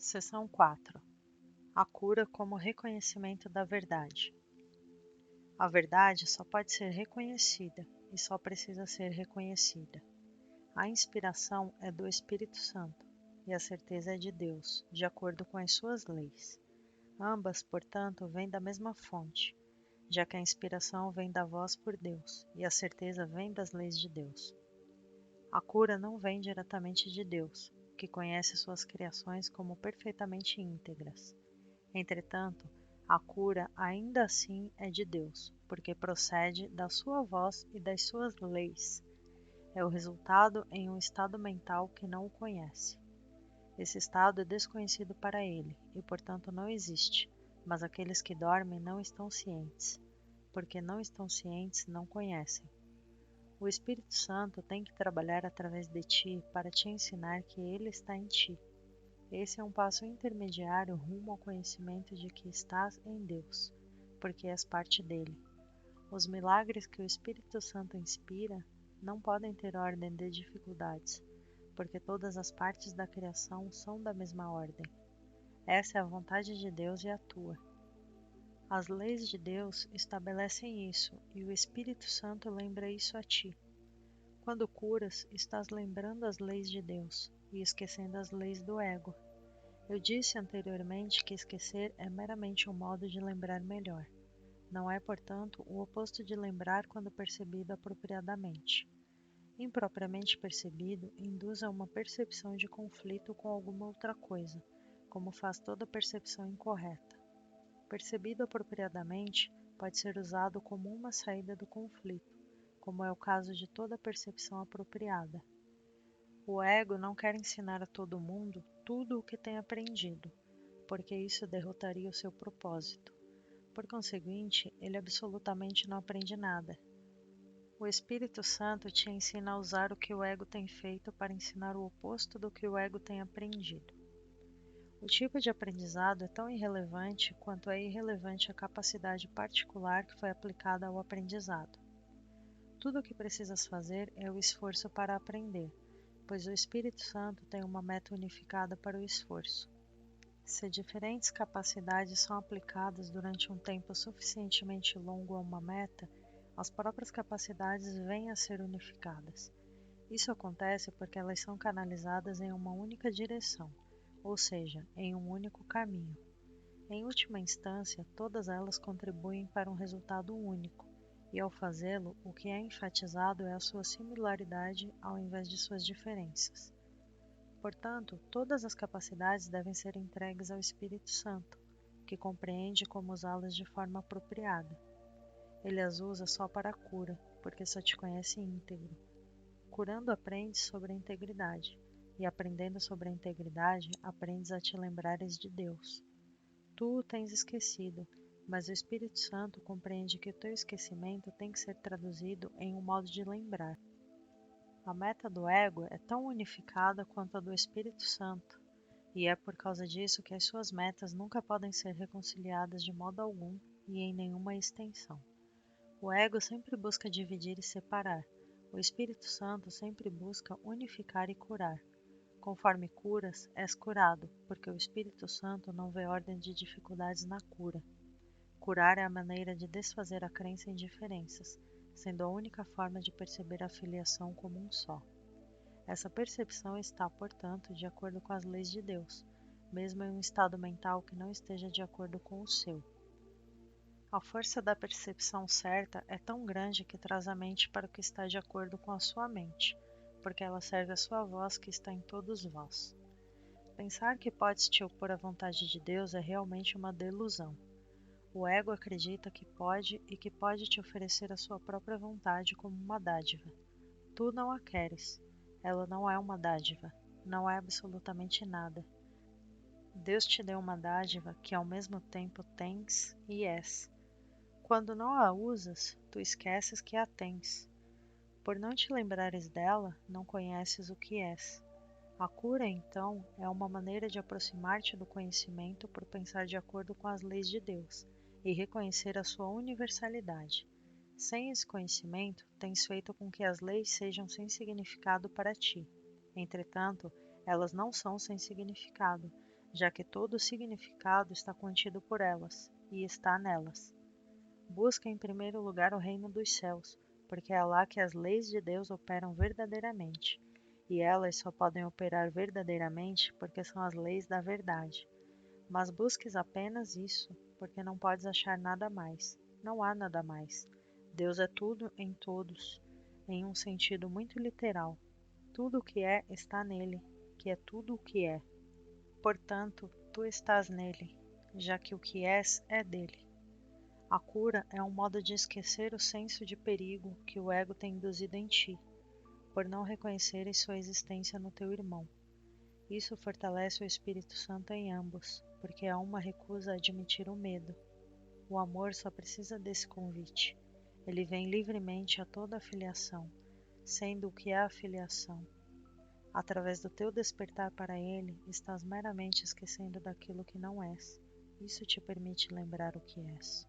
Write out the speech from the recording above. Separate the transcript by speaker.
Speaker 1: Seção 4. A cura como reconhecimento da verdade. A verdade só pode ser reconhecida e só precisa ser reconhecida. A inspiração é do Espírito Santo e a certeza é de Deus, de acordo com as suas leis. Ambas, portanto, vêm da mesma fonte, já que a inspiração vem da voz por Deus e a certeza vem das leis de Deus. A cura não vem diretamente de Deus, que conhece suas criações como perfeitamente íntegras. Entretanto, a cura ainda assim é de Deus, porque procede da sua voz e das suas leis. É o resultado em um estado mental que não o conhece. Esse estado é desconhecido para ele e, portanto, não existe, mas aqueles que dormem não estão cientes. Porque não estão cientes, não conhecem. O Espírito Santo tem que trabalhar através de ti para te ensinar que ele está em ti. Esse é um passo intermediário rumo ao conhecimento de que estás em Deus, porque és parte dele. Os milagres que o Espírito Santo inspira não podem ter ordem de dificuldades, porque todas as partes da criação são da mesma ordem. Essa é a vontade de Deus e a tua. As leis de Deus estabelecem isso, e o Espírito Santo lembra isso a ti. Quando curas, estás lembrando as leis de Deus e esquecendo as leis do ego. Eu disse anteriormente que esquecer é meramente um modo de lembrar melhor. Não é, portanto, o oposto de lembrar quando percebido apropriadamente. Impropriamente percebido, induz a uma percepção de conflito com alguma outra coisa, como faz toda percepção incorreta. Percebido apropriadamente, pode ser usado como uma saída do conflito, como é o caso de toda percepção apropriada. O ego não quer ensinar a todo mundo tudo o que tem aprendido, porque isso derrotaria o seu propósito. Por conseguinte, ele absolutamente não aprende nada. O Espírito Santo te ensina a usar o que o ego tem feito para ensinar o oposto do que o ego tem aprendido. O tipo de aprendizado é tão irrelevante quanto é irrelevante a capacidade particular que foi aplicada ao aprendizado. Tudo o que precisas fazer é o esforço para aprender, pois o Espírito Santo tem uma meta unificada para o esforço. Se diferentes capacidades são aplicadas durante um tempo suficientemente longo a uma meta, as próprias capacidades vêm a ser unificadas. Isso acontece porque elas são canalizadas em uma única direção, ou seja, em um único caminho. Em última instância, todas elas contribuem para um resultado único, e ao fazê-lo, o que é enfatizado é a sua similaridade ao invés de suas diferenças. Portanto, todas as capacidades devem ser entregues ao Espírito Santo, que compreende como usá-las de forma apropriada. Ele as usa só para a cura, porque só te conhece íntegro. Curando aprendes sobre a integridade, e aprendendo sobre a integridade, aprendes a te lembrares de Deus. Tu o tens esquecido, mas o Espírito Santo compreende que o teu esquecimento tem que ser traduzido em um modo de lembrar. A meta do ego é tão unificada quanto a do Espírito Santo, e é por causa disso que as suas metas nunca podem ser reconciliadas de modo algum e em nenhuma extensão. O ego sempre busca dividir e separar. O Espírito Santo sempre busca unificar e curar. Conforme curas, és curado, porque o Espírito Santo não vê ordem de dificuldades na cura. Curar é a maneira de desfazer a crença em diferenças, sendo a única forma de perceber a filiação como um só. Essa percepção está, portanto, de acordo com as leis de Deus, mesmo em um estado mental que não esteja de acordo com o seu. A força da percepção certa é tão grande que traz a mente para o que está de acordo com a sua mente, porque ela serve a sua voz que está em todos vós. Pensar que podes te opor à vontade de Deus é realmente uma delusão. O ego acredita que pode e que pode te oferecer a sua própria vontade como uma dádiva. Tu não a queres. Ela não é uma dádiva. Não é absolutamente nada. Deus te deu uma dádiva que ao mesmo tempo tens e és. Quando não a usas, tu esqueces que a tens. Por não te lembrares dela, não conheces o que és. A cura, então, é uma maneira de aproximar-te do conhecimento por pensar de acordo com as leis de Deus e reconhecer a sua universalidade. Sem esse conhecimento, tens feito com que as leis sejam sem significado para ti. Entretanto, elas não são sem significado, já que todo o significado está contido por elas e está nelas. Busca em primeiro lugar o reino dos céus, porque é lá que as leis de Deus operam verdadeiramente, e elas só podem operar verdadeiramente porque são as leis da verdade. Mas busques apenas isso, porque não podes achar nada mais. Não há nada mais. Deus é tudo em todos, em um sentido muito literal. Tudo o que é está nele, que é tudo o que é. Portanto, tu estás nele, já que o que és é dele. A cura é um modo de esquecer o senso de perigo que o ego tem induzido em ti, por não reconheceres sua existência no teu irmão. Isso fortalece o Espírito Santo em ambos, porque a uma recusa admitir o medo. O amor só precisa desse convite. Ele vem livremente a toda a filiação, sendo o que é a filiação. Através do teu despertar para ele, estás meramente esquecendo daquilo que não és. Isso te permite lembrar o que és.